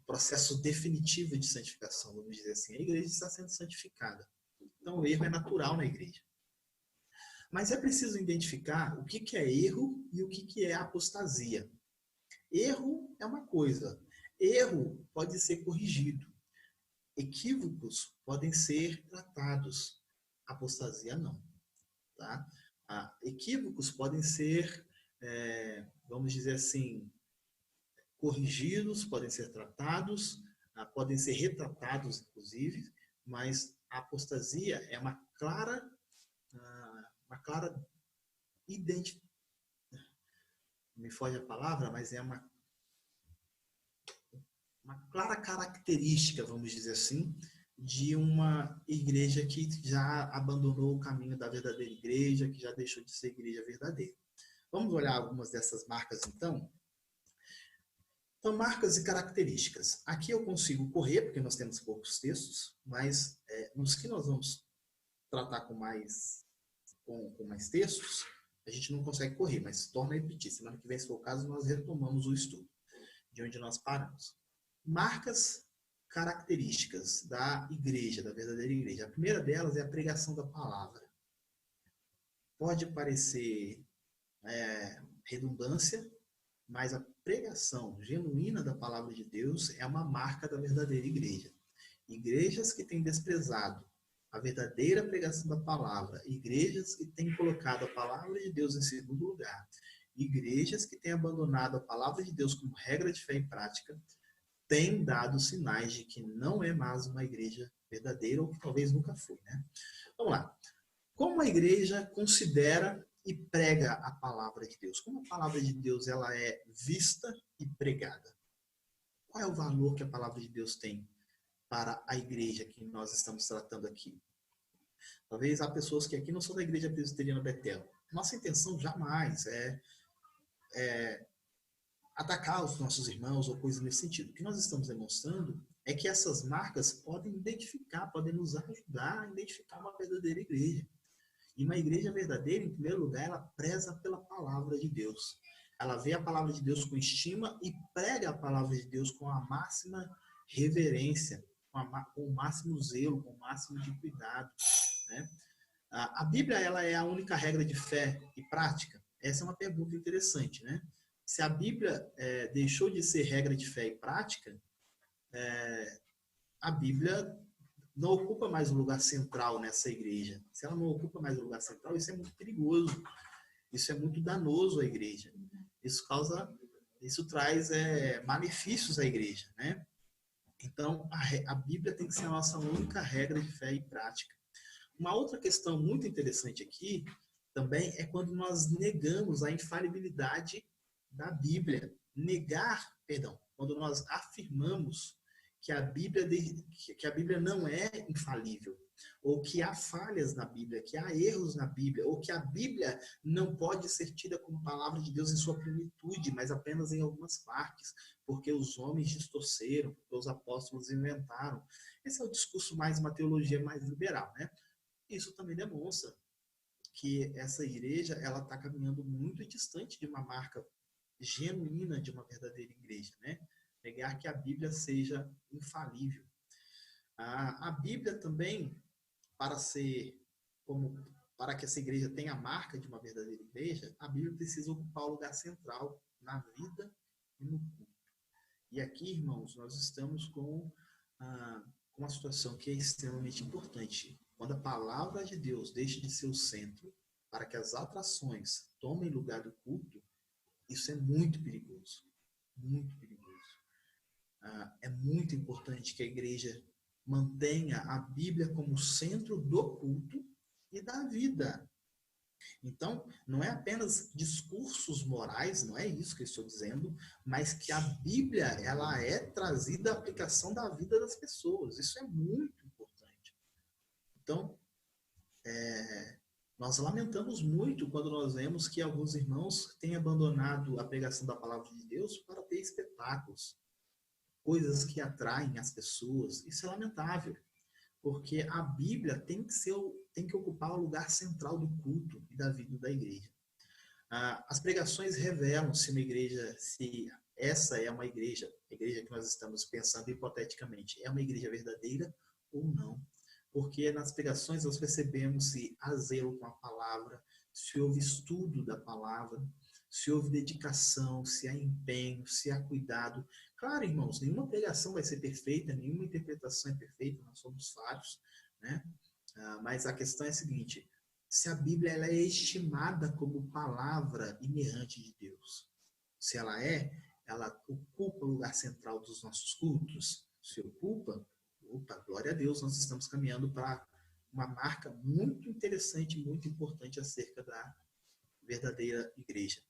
processo definitivo de santificação, vamos dizer assim. A igreja está sendo santificada. Então, o erro é natural na igreja. Mas é preciso identificar o que é erro e o que é apostasia. Erro é uma coisa. Erro pode ser corrigido. Equívocos podem ser tratados. Apostasia não. Tá? Equívocos podem ser, vamos dizer assim, corrigidos, podem ser tratados, podem ser retratados, inclusive, mas a apostasia é uma clara identificação. Me foge a palavra, mas é uma clara característica, vamos dizer assim, de uma igreja que já abandonou o caminho da verdadeira igreja, que já deixou de ser igreja verdadeira. Vamos olhar algumas dessas marcas, então? Então, marcas e características. Aqui eu consigo correr, porque nós temos poucos textos, mas nos que nós vamos tratar com mais textos, a gente não consegue correr, mas torna a repetir. Semana que vem, se for o caso, nós retomamos o estudo de onde nós paramos. Marcas, características da igreja, da verdadeira igreja. A primeira delas é a pregação da palavra. Pode parecer redundância, mas a pregação genuína da palavra de Deus é uma marca da verdadeira igreja. Igrejas que têm desprezado a verdadeira pregação da palavra, igrejas que têm colocado a palavra de Deus em segundo lugar, igrejas que têm abandonado a palavra de Deus como regra de fé e prática, têm dado sinais de que não é mais uma igreja verdadeira, ou que talvez nunca foi, né? Vamos lá. Como a igreja considera e prega a palavra de Deus? Como a palavra de Deus ela é vista e pregada? Qual é o valor que a palavra de Deus tem para a igreja que nós estamos tratando aqui? Talvez há pessoas que aqui não são da igreja presbiteriana Betel. Nossa intenção jamais é atacar os nossos irmãos ou coisa nesse sentido. O que nós estamos demonstrando é que essas marcas podem podem nos ajudar a identificar uma verdadeira igreja. E uma igreja verdadeira, em primeiro lugar, ela preza pela palavra de Deus. Ela vê a palavra de Deus com estima e prega a palavra de Deus com a máxima reverência, com o máximo zelo, com o máximo de cuidado, né? A Bíblia ela é a única regra de fé e prática? Essa é uma pergunta interessante, né? Se a Bíblia deixou de ser regra de fé e prática, a Bíblia não ocupa mais um lugar central nessa igreja. Se ela não ocupa mais um lugar central, isso é muito perigoso. Isso é muito danoso à igreja. Isso traz malefícios à igreja, né? Então, a Bíblia tem que ser a nossa única regra de fé e prática. Uma outra questão muito interessante aqui também é quando nós negamos a infalibilidade da Bíblia. Quando nós afirmamos que a Bíblia não é infalível, ou que há falhas na Bíblia, que há erros na Bíblia, ou que a Bíblia não pode ser tida como palavra de Deus em sua plenitude, mas apenas em algumas partes, porque os homens distorceram, porque os apóstolos inventaram. Esse é o discurso uma teologia mais liberal, né? Isso também demonstra que essa igreja ela está caminhando muito distante de uma marca genuína de uma verdadeira igreja, né? Negar que a Bíblia seja infalível. A Bíblia também, para ser, como para que essa igreja tenha a marca de uma verdadeira igreja, a Bíblia precisa ocupar o lugar central na vida e no culto. E aqui, irmãos, nós estamos com uma situação que é extremamente importante. Quando a palavra de Deus deixa de ser o centro, para que as atrações tomem lugar do culto, isso é muito perigoso. Muito perigoso. É muito importante que a igreja mantenha a Bíblia como centro do culto e da vida. Então, não é apenas discursos morais, não é isso que eu estou dizendo, mas que a Bíblia, ela é trazida à aplicação da vida das pessoas. Isso é muito importante. Então, nós lamentamos muito quando nós vemos que alguns irmãos têm abandonado a pregação da palavra de Deus para ter espetáculos, coisas que atraem as pessoas. Isso é lamentável, porque a Bíblia tem que ocupar o lugar central do culto e da vida da igreja. As pregações revelam se essa é uma igreja, a igreja que nós estamos pensando hipoteticamente, é uma igreja verdadeira ou não. Porque nas pregações nós percebemos se há zelo com a palavra, se houve estudo da palavra, se houve dedicação, se há empenho, se há cuidado. Claro, irmãos, nenhuma pregação vai ser perfeita, nenhuma interpretação é perfeita, nós somos falhos, né? Mas a questão é a seguinte: se a Bíblia ela é estimada como palavra inerrante de Deus, se ela ocupa o lugar central dos nossos cultos, se ocupa, glória a Deus, nós estamos caminhando para uma marca muito interessante, muito importante acerca da verdadeira igreja.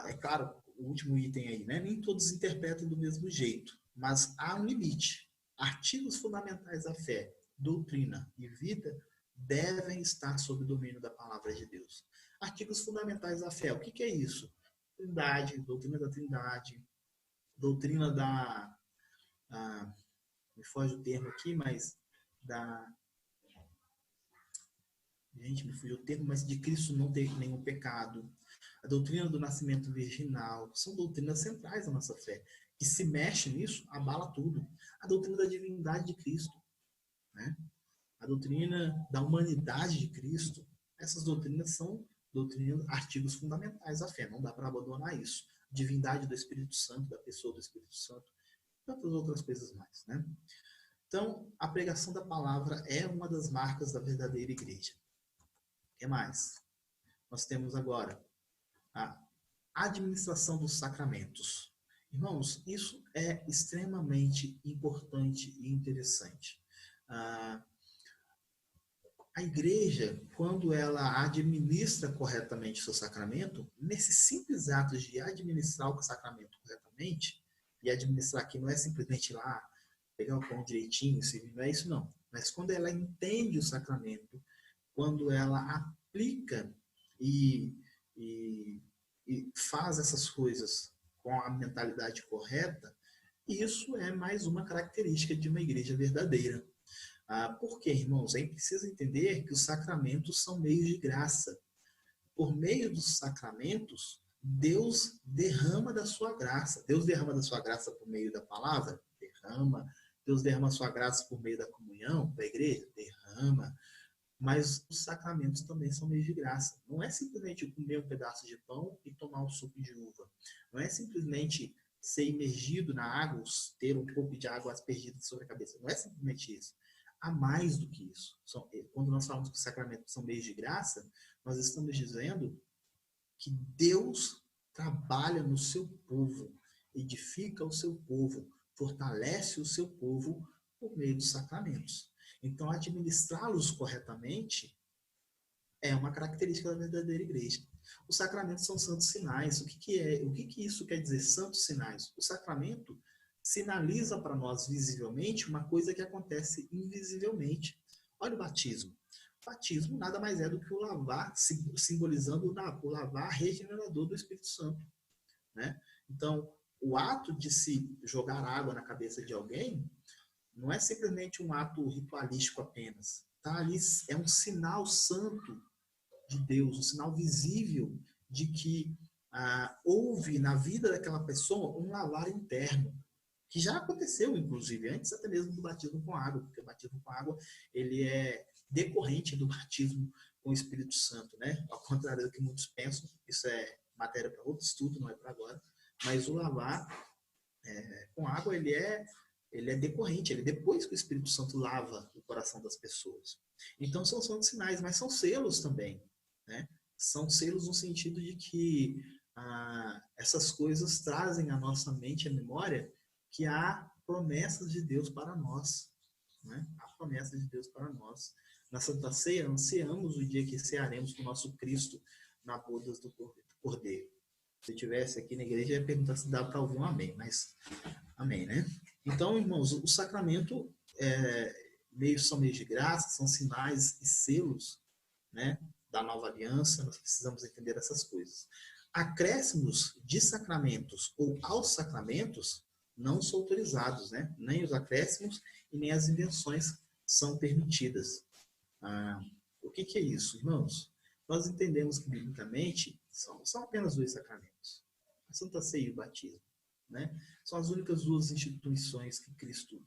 É claro, o último item aí, né? Nem todos interpretam do mesmo jeito, mas há um limite. Artigos fundamentais da fé, doutrina e vida devem estar sob o domínio da palavra de Deus. Artigos fundamentais da fé, o que é isso? Trindade, doutrina da Trindade, doutrina da... me foge o termo aqui, mas gente, me fugiu o termo, mas de Cristo não ter nenhum pecado. A doutrina do nascimento virginal, são doutrinas centrais da nossa fé. Que se mexe nisso, abala tudo. A doutrina da divindade de Cristo, né? A doutrina da humanidade de Cristo, essas doutrinas são artigos fundamentais da fé, não dá para abandonar isso. Divindade do Espírito Santo, da pessoa do Espírito Santo, tantas outras coisas mais, né? Então, a pregação da palavra é uma das marcas da verdadeira igreja. O que mais? Nós temos agora a administração dos sacramentos. Irmãos, isso é extremamente importante e interessante. A igreja, quando ela administra corretamente o seu sacramento, nesses simples atos de administrar o sacramento corretamente, e administrar aqui não é simplesmente ir lá, pegar o pão direitinho, servir, não é isso não. Mas quando ela entende o sacramento, quando ela aplica e faz essas coisas com a mentalidade correta, isso é mais uma característica de uma igreja verdadeira. Porque, irmãos, é preciso entender que os sacramentos são meios de graça. Por meio dos sacramentos, Deus derrama da sua graça. Deus derrama da sua graça por meio da palavra? Derrama. Deus derrama a sua graça por meio da comunhão da igreja? Derrama. Mas os sacramentos também são meios de graça. Não é simplesmente comer um pedaço de pão e tomar um suco de uva. Não é simplesmente ser imergido na água, ter um pouco de água aspergida sobre a cabeça. Não é simplesmente isso. Há mais do que isso. Quando nós falamos que os sacramentos são meios de graça, nós estamos dizendo que Deus trabalha no seu povo, edifica o seu povo, fortalece o seu povo por meio dos sacramentos. Então, administrá-los corretamente é uma característica da verdadeira igreja. Os sacramentos são santos sinais. O que isso quer dizer, santos sinais? O sacramento sinaliza para nós visivelmente uma coisa que acontece invisivelmente. Olha o batismo. O batismo nada mais é do que o lavar, simbolizando o lavar regenerador do Espírito Santo, né? Então, o ato de se jogar água na cabeça de alguém não é simplesmente um ato ritualístico apenas. Tá ali, é um sinal santo de Deus, um sinal visível de que houve na vida daquela pessoa um lavar interno, que já aconteceu, inclusive, antes até mesmo do batismo com água, porque o batismo com água ele é decorrente do batismo com o Espírito Santo, né? Ao contrário do que muitos pensam, isso é matéria para outro estudo, não é para agora. Mas o lavar com água, ele é decorrente, ele é depois que o Espírito Santo lava o coração das pessoas. Então, são sinais, mas são selos também, né? São selos no sentido de que essas coisas trazem à nossa mente, à memória, que há promessas de Deus para nós, né? Há promessas de Deus para nós. Na Santa Ceia, ansiamos o dia que cearemos com o nosso Cristo na bodas do Cordeiro. Se eu estivesse aqui na igreja, eu ia perguntar se dá para ouvir um amém, mas amém, né? Então, irmãos, o sacramento são meios de graça, são sinais e selos, né, da nova aliança. Nós precisamos entender essas coisas. Acréscimos de sacramentos ou aos sacramentos não são autorizados, né? Nem os acréscimos e nem as invenções são permitidas. O que é isso, irmãos? Nós entendemos que, biblicamente, são apenas dois sacramentos. A Santa Ceia e o batismo, né? São as únicas duas instituições que Cristo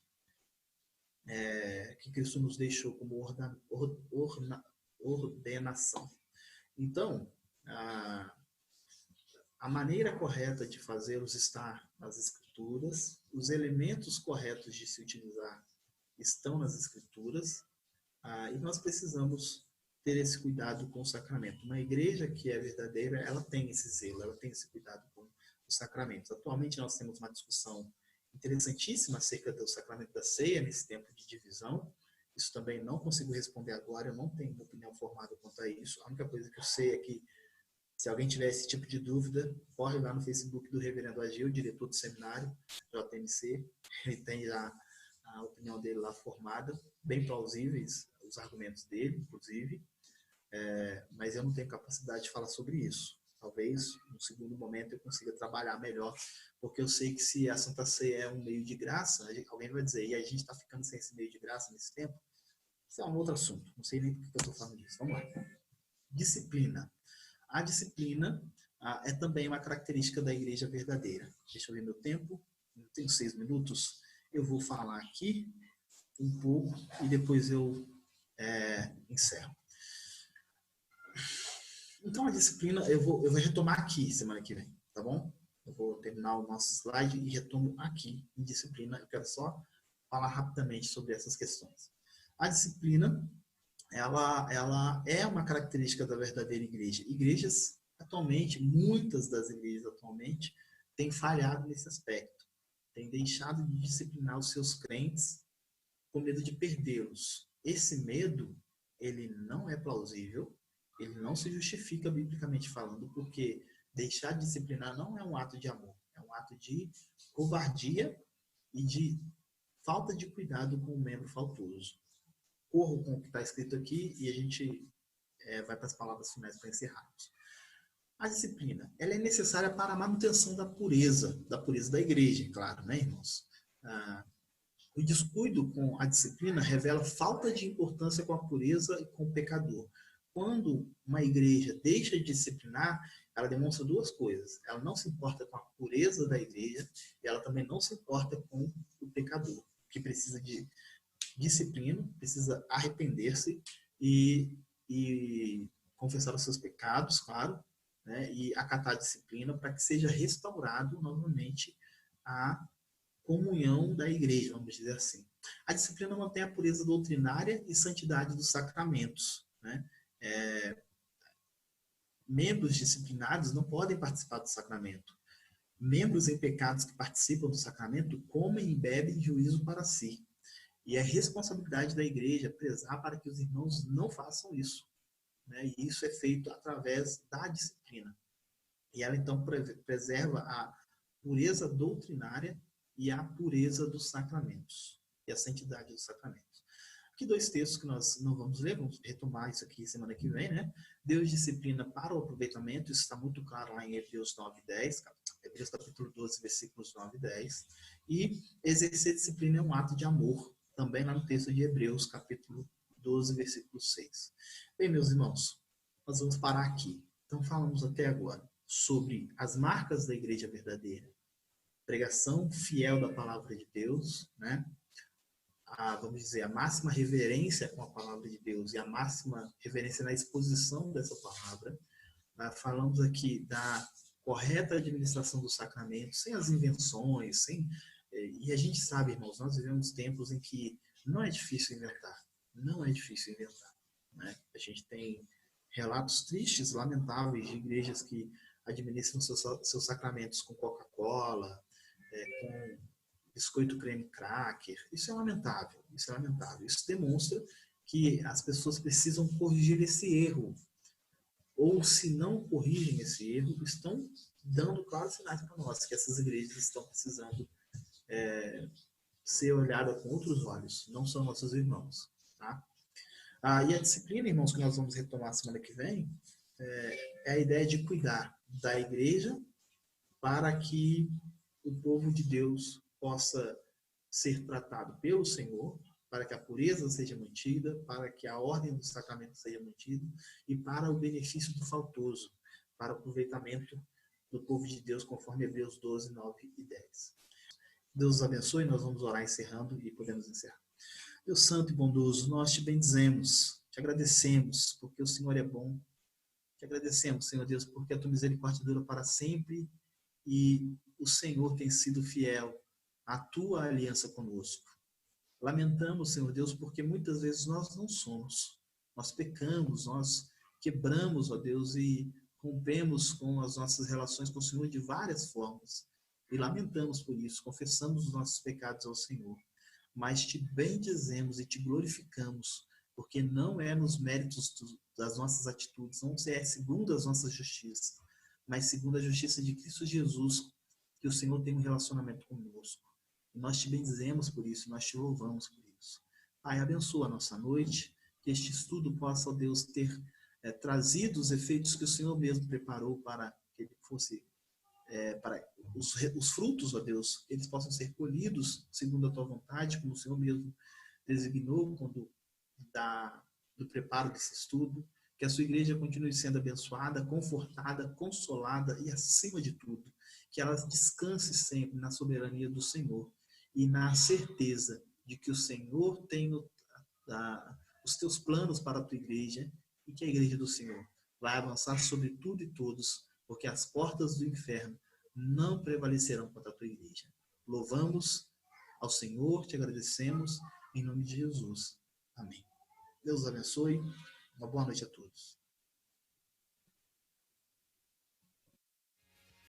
nos deixou como ordenação. Então, a maneira correta de fazê-los está nas Escrituras, os elementos corretos de se utilizar estão nas Escrituras, e nós precisamos ter esse cuidado com o sacramento. Uma igreja que é verdadeira, ela tem esse zelo, ela tem esse cuidado com os sacramentos. Atualmente nós temos uma discussão interessantíssima acerca do sacramento da ceia, nesse tempo de divisão. Isso também não consigo responder agora, eu não tenho uma opinião formada quanto a isso. A única coisa que eu sei é que, se alguém tiver esse tipo de dúvida, corre lá no Facebook do Reverendo Agil, diretor do seminário, JMC. Ele tem já a opinião dele lá formada, bem plausíveis os argumentos dele, inclusive. Mas eu não tenho capacidade de falar sobre isso. Talvez, no segundo momento, eu consiga trabalhar melhor, porque eu sei que se a Santa Ceia é um meio de graça, alguém vai dizer, e a gente está ficando sem esse meio de graça nesse tempo? Isso é um outro assunto, não sei nem por que eu estou falando disso. Vamos lá. Disciplina. A disciplina é também uma característica da igreja verdadeira. Deixa eu ver meu tempo, eu tenho 6 minutos, eu vou falar aqui um pouco e depois eu encerro. Então, a disciplina, eu vou retomar aqui semana que vem, tá bom? Eu vou terminar o nosso slide e retomo aqui em disciplina. Eu quero só falar rapidamente sobre essas questões. A disciplina, ela é uma característica da verdadeira igreja. Igrejas, atualmente, muitas das igrejas atualmente, têm falhado nesse aspecto. Têm deixado de disciplinar os seus crentes com medo de perdê-los. Esse medo, ele não é plausível, ele não se justifica biblicamente falando, porque deixar de disciplinar não é um ato de amor, é um ato de covardia e de falta de cuidado com o membro faltoso. Corro com o que está escrito aqui e a gente vai para as palavras finais para encerrarmos. A disciplina, ela é necessária para a manutenção da pureza da igreja, claro, né, irmãos? O descuido com a disciplina revela falta de importância com a pureza e com o pecador. Quando uma igreja deixa de disciplinar, ela demonstra duas coisas. Ela não se importa com a pureza da igreja e ela também não se importa com o pecador, que precisa de disciplina, precisa arrepender-se e confessar os seus pecados, claro, né, e acatar a disciplina para que seja restaurado novamente a comunhão da igreja, vamos dizer assim. A disciplina mantém a pureza doutrinária e santidade dos sacramentos, né? Membros disciplinados não podem participar do sacramento. Membros em pecados que participam do sacramento comem e bebem juízo para si. E é responsabilidade da igreja prezar para que os irmãos não façam isso, né? E isso é feito através da disciplina. E ela, então, preserva a pureza doutrinária e a pureza dos sacramentos, e a santidade dos sacramentos. Aqui 2 textos que nós não vamos ler, vamos retomar isso aqui semana que vem, né? Deus disciplina para o aproveitamento, isso está muito claro lá em Hebreus 9:10, Hebreus capítulo 12, versículos 9 e 10. E exercer disciplina é um ato de amor, também lá no texto de Hebreus, capítulo 12, versículo 6. Bem, meus irmãos, nós vamos parar aqui. Então, falamos até agora sobre as marcas da igreja verdadeira. Pregação fiel da palavra de Deus, né? vamos dizer, a máxima reverência com a palavra de Deus e a máxima reverência na exposição dessa palavra. Falamos aqui da correta administração dos sacramentos, sem as invenções, e a gente sabe, irmãos, nós vivemos tempos em que não é difícil inventar, né? A gente tem relatos tristes, lamentáveis, de igrejas que administram seus sacramentos com Coca-Cola, com biscoito creme cracker. Isso é lamentável. Isso demonstra que as pessoas precisam corrigir esse erro. Ou, se não corrigem esse erro, estão dando claros sinais para nós que essas igrejas estão precisando ser olhadas com outros olhos. Não são nossos irmãos. Tá? E a disciplina, irmãos, que nós vamos retomar semana que vem, é a ideia de cuidar da igreja para que o povo de Deus possa ser tratado pelo Senhor, para que a pureza seja mantida, para que a ordem do sacramento seja mantida e para o benefício do faltoso, para o aproveitamento do povo de Deus, conforme Hebreus 12, 9 e 10. Deus os abençoe, nós vamos orar encerrando e podemos encerrar. Deus santo e bondoso, nós te bendizemos, te agradecemos, porque o Senhor é bom. Te agradecemos, Senhor Deus, porque a tua misericórdia dura para sempre e o Senhor tem sido fiel à tua aliança conosco. Lamentamos, Senhor Deus, porque muitas vezes nós não somos. Nós pecamos, nós quebramos, ó Deus, e rompemos com as nossas relações com o Senhor de várias formas. E lamentamos por isso, confessamos os nossos pecados ao Senhor. Mas te bendizemos e te glorificamos, porque não é nos méritos das nossas atitudes, não é segundo as nossas justiças, mas segundo a justiça de Cristo Jesus, que o Senhor tem um relacionamento conosco. E nós te bendizemos por isso, nós te louvamos por isso. Pai, abençoa a nossa noite, que este estudo possa, ó Deus, ter trazido os efeitos que o Senhor mesmo preparou para que ele fosse, para os frutos, ó Deus, eles possam ser colhidos segundo a tua vontade, como o Senhor mesmo designou quando do preparo desse estudo. Que a sua igreja continue sendo abençoada, confortada, consolada e, acima de tudo, que ela descanse sempre na soberania do Senhor e na certeza de que o Senhor tem os teus planos para a tua igreja e que a igreja do Senhor vai avançar sobre tudo e todos, porque as portas do inferno não prevalecerão contra a tua igreja. Louvamos ao Senhor, te agradecemos, em nome de Jesus. Amém. Deus abençoe. Uma boa noite a todos.